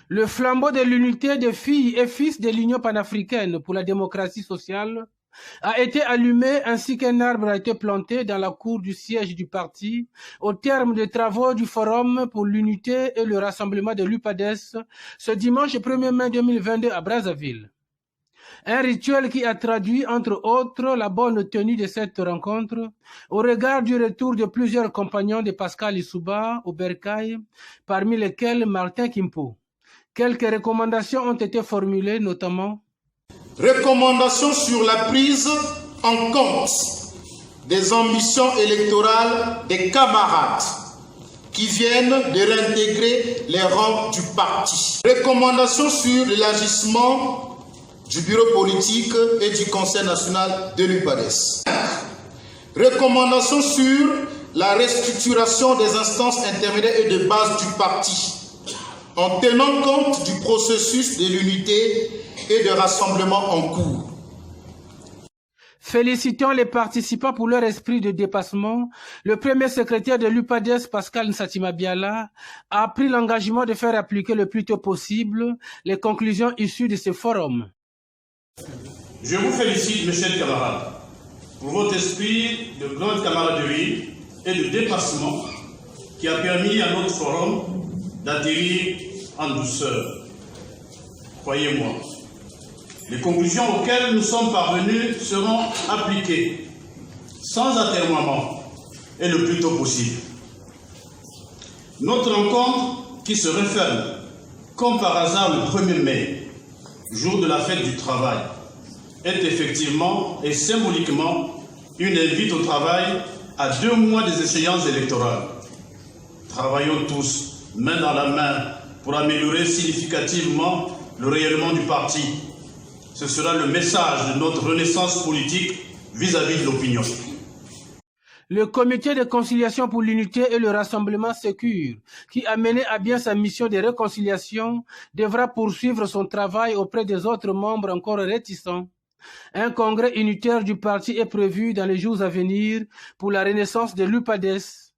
Le flambeau de l'unité des filles et fils de l'Union panafricaine pour la démocratie sociale a été allumé ainsi qu'un arbre a été planté dans la cour du siège du parti au terme des travaux du Forum pour l'unité et le rassemblement de l'UPADES ce dimanche 1er mai 2022 à Brazzaville. Un rituel qui a traduit, entre autres, la bonne tenue de cette rencontre au regard du retour de plusieurs compagnons de Pascal Lissouba au Bercail, parmi lesquels Martin Kimpo. Quelques recommandations ont été formulées, notamment recommandations sur la prise en compte des ambitions électorales des camarades qui viennent de réintégrer les rangs du parti. Recommandations sur l'élargissement du bureau politique et du Conseil national de l'UPADES. Recommandations sur la restructuration des instances intermédiaires et de base du parti, en tenant compte du processus de l'unité et de rassemblement en cours. Félicitons les participants pour leur esprit de dépassement. Le premier secrétaire de l'UPADES, Pascal Nsatima Biala, a pris l'engagement de faire appliquer le plus tôt possible les conclusions issues de ce forum. Je vous félicite, mes chers camarades, pour votre esprit de grande camaraderie et de dépassement qui a permis à notre forum d'atterrir en douceur. Croyez-moi, les conclusions auxquelles nous sommes parvenus seront appliquées sans atermoiement et le plus tôt possible. Notre rencontre qui se referme, comme par hasard le 1er mai, jour de la fête du travail, est effectivement et symboliquement une invite au travail à 2 mois des échéances électorales. Travaillons tous, main dans la main, pour améliorer significativement le rayonnement du parti. Ce sera le message de notre renaissance politique vis-à-vis de l'opinion. Le comité de conciliation pour l'unité et le rassemblement Sécure, qui a mené à bien sa mission de réconciliation, devra poursuivre son travail auprès des autres membres encore réticents. Un congrès unitaire du parti est prévu dans les jours à venir pour la renaissance de l'UPADES.